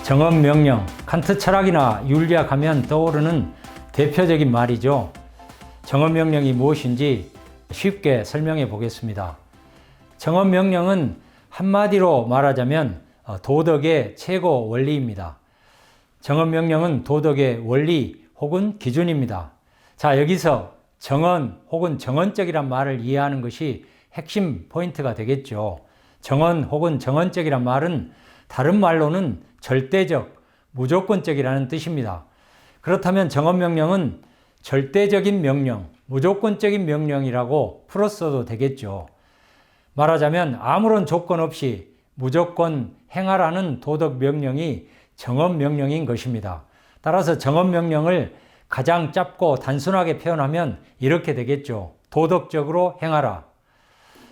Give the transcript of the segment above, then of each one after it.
정언명령, 칸트 철학이나 윤리학 하면 떠오르는 대표적인 말이죠. 정언명령이 무엇인지 쉽게 설명해 보겠습니다. 정언명령은 한마디로 말하자면 도덕의 최고 원리입니다. 정언명령은 도덕의 원리 혹은 기준입니다. 자, 여기서 정언 혹은 정언적이란 말을 이해하는 것이 핵심 포인트가 되겠죠. 정언 혹은 정언적이란 말은 다른 말로는 절대적, 무조건적이라는 뜻입니다. 그렇다면 정언명령은 절대적인 명령, 무조건적인 명령이라고 풀었어도 되겠죠. 말하자면 아무런 조건 없이 무조건 행하라는 도덕 명령이 정언명령인 것입니다. 따라서 정언명령을 가장 짧고 단순하게 표현하면 이렇게 되겠죠. 도덕적으로 행하라.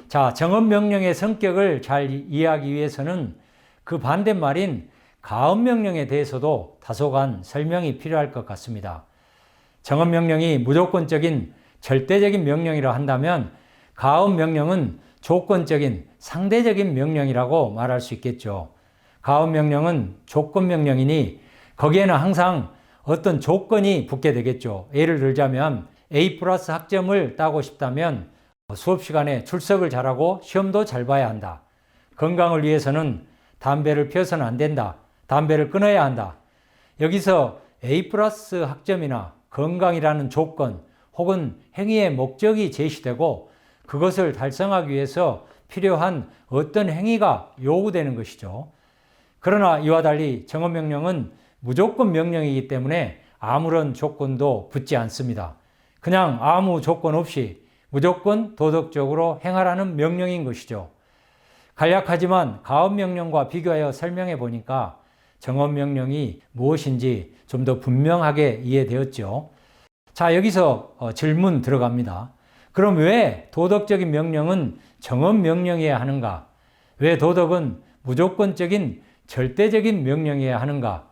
자, 정언명령의 성격을 잘 이해하기 위해서는 그 반대말인 가언명령에 대해서도 다소간 설명이 필요할 것 같습니다. 정언명령이 무조건적인 절대적인 명령이라 한다면 가언명령은 조건적인 상대적인 명령이라고 말할 수 있겠죠. 가언명령은 조건명령이니 거기에는 항상 어떤 조건이 붙게 되겠죠. 예를 들자면 A+ 학점을 따고 싶다면 수업 시간에 출석을 잘하고 시험도 잘 봐야 한다. 건강을 위해서는 담배를 피워서는 안 된다. 담배를 끊어야 한다. 여기서 A+ 학점이나 건강이라는 조건 혹은 행위의 목적이 제시되고 그것을 달성하기 위해서 필요한 어떤 행위가 요구되는 것이죠. 그러나 이와 달리 정언명령은 무조건 명령이기 때문에 아무런 조건도 붙지 않습니다. 그냥 아무 조건 없이 무조건 도덕적으로 행하라는 명령인 것이죠. 간략하지만 가언명령과 비교하여 설명해 보니까 정언명령이 무엇인지 좀 더 분명하게 이해되었죠. 자, 여기서 질문 들어갑니다. 그럼 왜 도덕적인 명령은 정언명령이어야 하는가? 왜 도덕은 무조건적인 절대적인 명령이어야 하는가?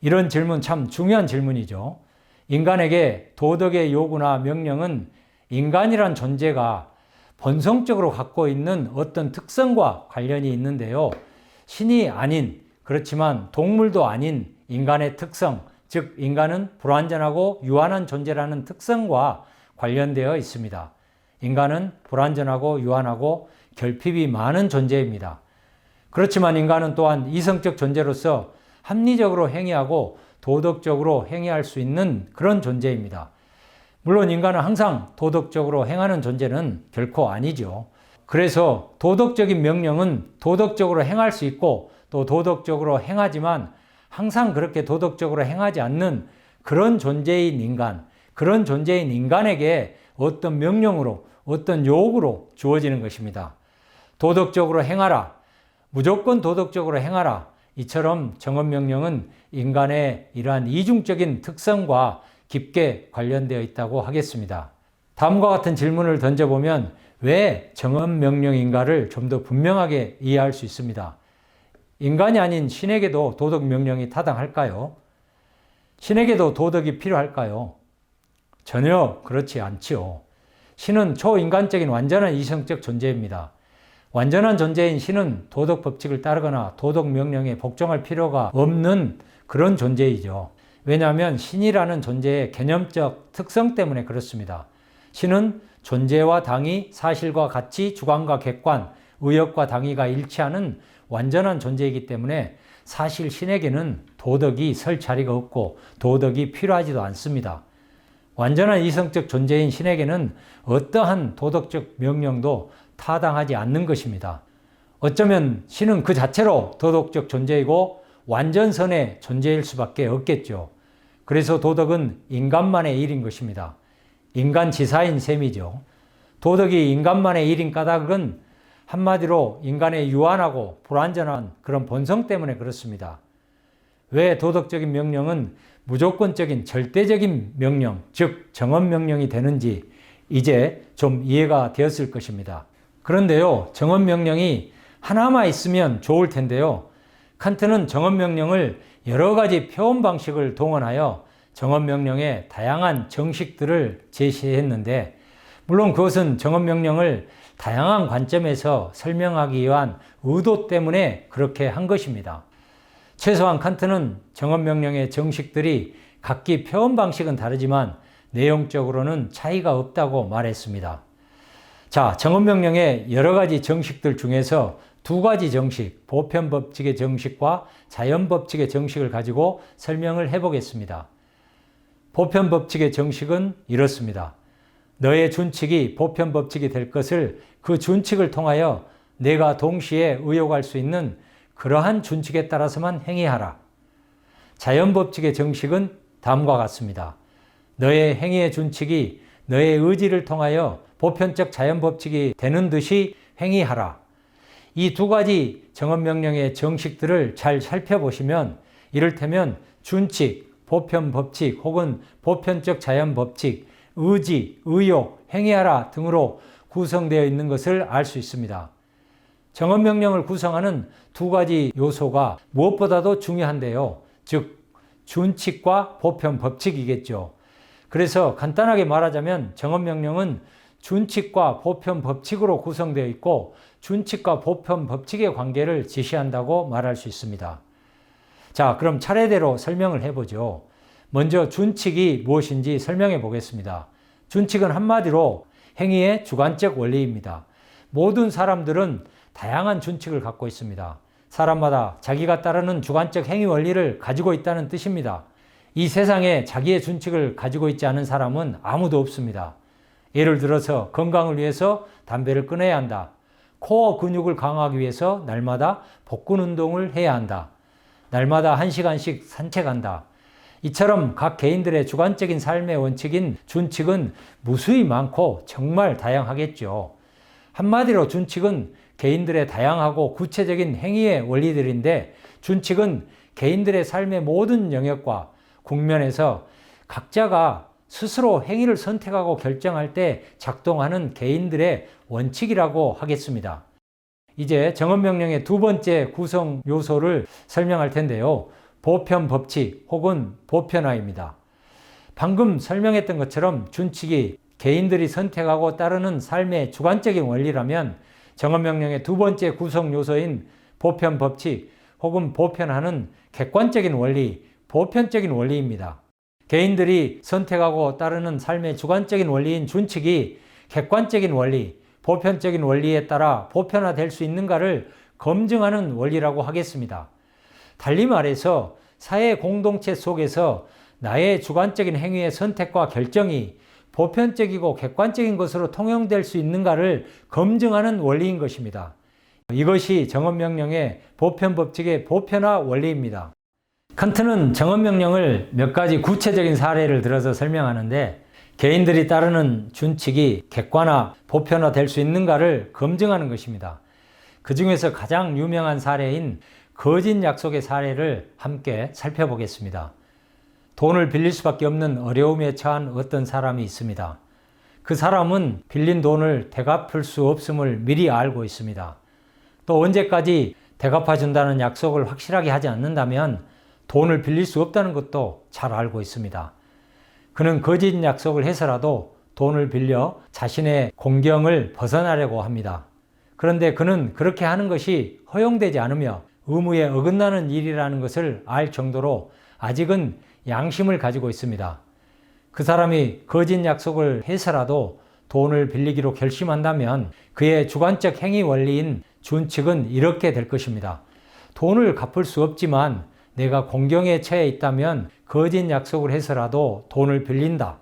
이런 질문 참 중요한 질문이죠. 인간에게 도덕의 요구나 명령은 인간이란 존재가 본성적으로 갖고 있는 어떤 특성과 관련이 있는데요. 신이 아닌, 그렇지만 동물도 아닌 인간의 특성, 즉 인간은 불완전하고 유한한 존재라는 특성과 관련되어 있습니다. 인간은 불완전하고 유한하고 결핍이 많은 존재입니다. 그렇지만 인간은 또한 이성적 존재로서 합리적으로 행위하고 도덕적으로 행위할 수 있는 그런 존재입니다. 물론 인간은 항상 도덕적으로 행하는 존재는 결코 아니죠. 그래서 도덕적인 명령은 도덕적으로 행할 수 있고 또 도덕적으로 행하지만 항상 그렇게 도덕적으로 행하지 않는 그런 존재인 인간, 그런 존재인 인간에게 어떤 명령으로, 어떤 요구로 주어지는 것입니다. 도덕적으로 행하라, 무조건 도덕적으로 행하라. 이처럼 정언명령은 인간의 이러한 이중적인 특성과 깊게 관련되어 있다고 하겠습니다. 다음과 같은 질문을 던져보면 왜 정언명령인가를 좀 더 분명하게 이해할 수 있습니다. 인간이 아닌 신에게도 도덕명령이 타당할까요? 신에게도 도덕이 필요할까요? 전혀 그렇지 않지요. 신은 초인간적인 완전한 이성적 존재입니다. 완전한 존재인 신은 도덕 법칙을 따르거나 도덕 명령에 복종할 필요가 없는 그런 존재이죠. 왜냐하면 신이라는 존재의 개념적 특성 때문에 그렇습니다. 신은 존재와 당위, 사실과 가치, 주관과 객관, 의역과 당위가 일치하는 완전한 존재이기 때문에 사실 신에게는 도덕이 설 자리가 없고 도덕이 필요하지도 않습니다. 완전한 이성적 존재인 신에게는 어떠한 도덕적 명령도 타당하지 않는 것입니다. 어쩌면 신은 그 자체로 도덕적 존재이고 완전선의 존재일 수밖에 없겠죠. 그래서 도덕은 인간만의 일인 것입니다. 인간지사인 셈이죠. 도덕이 인간만의 일인 까닭은 한마디로 인간의 유한하고 불완전한 그런 본성 때문에 그렇습니다. 왜 도덕적인 명령은 무조건적인 절대적인 명령, 즉 정언명령이 되는지 이제 좀 이해가 되었을 것입니다. 그런데요, 정언명령이 하나만 있으면 좋을 텐데요. 칸트는 정언명령을 여러 가지 표현 방식을 동원하여 정언명령의 다양한 정식들을 제시했는데 물론 그것은 정언명령을 다양한 관점에서 설명하기 위한 의도 때문에 그렇게 한 것입니다. 최소한 칸트는 정언명령의 정식들이 각기 표현 방식은 다르지만 내용적으로는 차이가 없다고 말했습니다. 자, 정언명령의 여러 가지 정식들 중에서 두 가지 정식, 보편법칙의 정식과 자연법칙의 정식을 가지고 설명을 해보겠습니다. 보편법칙의 정식은 이렇습니다. 너의 준칙이 보편법칙이 될 것을 그 준칙을 통하여 내가 동시에 의욕할 수 있는 그러한 준칙에 따라서만 행위하라. 자연법칙의 정식은 다음과 같습니다. 너의 행위의 준칙이 너의 의지를 통하여 보편적 자연법칙이 되는 듯이 행위하라. 이 두 가지 정언명령의 정식들을 잘 살펴보시면 이를테면 준칙, 보편법칙 혹은 보편적 자연법칙, 의지, 의욕, 행위하라 등으로 구성되어 있는 것을 알 수 있습니다. 정언명령을 구성하는 두 가지 요소가 무엇보다도 중요한데요. 즉, 준칙과 보편법칙이겠죠. 그래서 간단하게 말하자면 정언명령은 준칙과 보편법칙으로 구성되어 있고 준칙과 보편법칙의 관계를 지시한다고 말할 수 있습니다. 자, 그럼 차례대로 설명을 해보죠. 먼저 준칙이 무엇인지 설명해 보겠습니다. 준칙은 한마디로 행위의 주관적 원리입니다. 모든 사람들은 다양한 준칙을 갖고 있습니다. 사람마다 자기가 따르는 주관적 행위 원리를 가지고 있다는 뜻입니다. 이 세상에 자기의 준칙을 가지고 있지 않은 사람은 아무도 없습니다. 예를 들어서 건강을 위해서 담배를 끊어야 한다. 코어 근육을 강화하기 위해서 날마다 복근 운동을 해야 한다. 날마다 1시간씩 산책한다. 이처럼 각 개인들의 주관적인 삶의 원칙인 준칙은 무수히 많고 정말 다양하겠죠. 한마디로 준칙은 개인들의 다양하고 구체적인 행위의 원리들인데 준칙은 개인들의 삶의 모든 영역과 국면에서 각자가 스스로 행위를 선택하고 결정할 때 작동하는 개인들의 원칙이라고 하겠습니다. 이제 정언명령의 두 번째 구성 요소를 설명할 텐데요. 보편법칙 혹은 보편화입니다. 방금 설명했던 것처럼 준칙이 개인들이 선택하고 따르는 삶의 주관적인 원리라면 정언명령의 두 번째 구성 요소인 보편법칙 혹은 보편화는 객관적인 원리, 보편적인 원리입니다. 개인들이 선택하고 따르는 삶의 주관적인 원리인 준칙이 객관적인 원리, 보편적인 원리에 따라 보편화될 수 있는가를 검증하는 원리라고 하겠습니다. 달리 말해서 사회 공동체 속에서 나의 주관적인 행위의 선택과 결정이 보편적이고 객관적인 것으로 통용될 수 있는가를 검증하는 원리인 것입니다. 이것이 정언명령의 보편법칙의 보편화 원리입니다. 칸트는 정언명령을 몇 가지 구체적인 사례를 들어서 설명하는데 개인들이 따르는 준칙이 객관화, 보편화될 수 있는가를 검증하는 것입니다. 그 중에서 가장 유명한 사례인 거짓 약속의 사례를 함께 살펴보겠습니다. 돈을 빌릴 수밖에 없는 어려움에 처한 어떤 사람이 있습니다. 그 사람은 빌린 돈을 되갚을 수 없음을 미리 알고 있습니다. 또 언제까지 되갚아준다는 약속을 확실하게 하지 않는다면 돈을 빌릴 수 없다는 것도 잘 알고 있습니다. 그는 거짓 약속을 해서라도 돈을 빌려 자신의 공경을 벗어나려고 합니다. 그런데 그는 그렇게 하는 것이 허용되지 않으며 의무에 어긋나는 일이라는 것을 알 정도로 아직은 양심을 가지고 있습니다. 그 사람이 거짓 약속을 해서라도 돈을 빌리기로 결심한다면 그의 주관적 행위 원리인 준칙은 이렇게 될 것입니다. 돈을 갚을 수 없지만 내가 공경에 처해 있다면 거짓 약속을 해서라도 돈을 빌린다.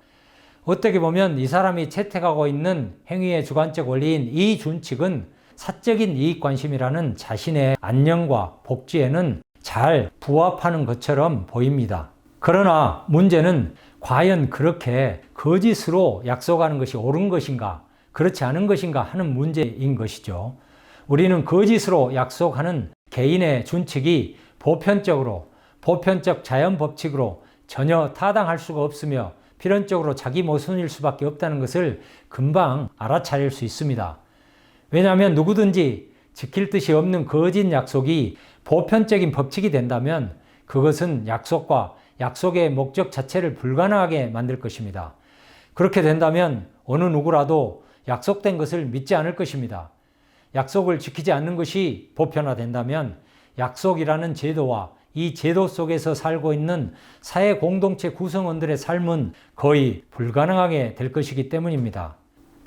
어떻게 보면 이 사람이 채택하고 있는 행위의 주관적 원리인 이 준칙은 사적인 이익관심이라는 자신의 안녕과 복지에는 잘 부합하는 것처럼 보입니다. 그러나 문제는 과연 그렇게 거짓으로 약속하는 것이 옳은 것인가, 그렇지 않은 것인가 하는 문제인 것이죠. 우리는 거짓으로 약속하는 개인의 준칙이 보편적으로, 보편적 자연법칙으로 전혀 타당할 수가 없으며 필연적으로 자기 모순일 수밖에 없다는 것을 금방 알아차릴 수 있습니다. 왜냐하면 누구든지 지킬 뜻이 없는 거짓 약속이 보편적인 법칙이 된다면 그것은 약속과 약속의 목적 자체를 불가능하게 만들 것입니다. 그렇게 된다면 어느 누구라도 약속된 것을 믿지 않을 것입니다. 약속을 지키지 않는 것이 보편화된다면 약속이라는 제도와 이 제도 속에서 살고 있는 사회 공동체 구성원들의 삶은 거의 불가능하게 될 것이기 때문입니다.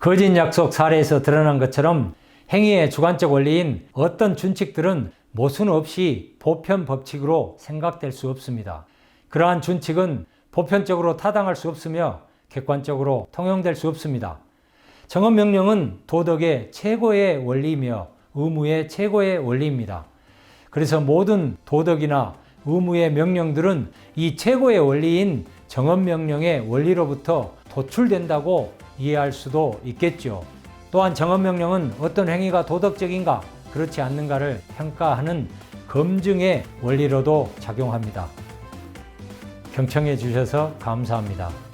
거짓 약속 사례에서 드러난 것처럼 행위의 주관적 원리인 어떤 준칙들은 모순 없이 보편 법칙으로 생각될 수 없습니다. 그러한 준칙은 보편적으로 타당할 수 없으며 객관적으로 통용될 수 없습니다. 정언명령은 도덕의 최고의 원리이며 의무의 최고의 원리입니다. 그래서 모든 도덕이나 의무의 명령들은 이 최고의 원리인 정언명령의 원리로부터 도출된다고 이해할 수도 있겠죠. 또한 정언명령은 어떤 행위가 도덕적인가 그렇지 않는가를 평가하는 검증의 원리로도 작용합니다. 경청해 주셔서 감사합니다.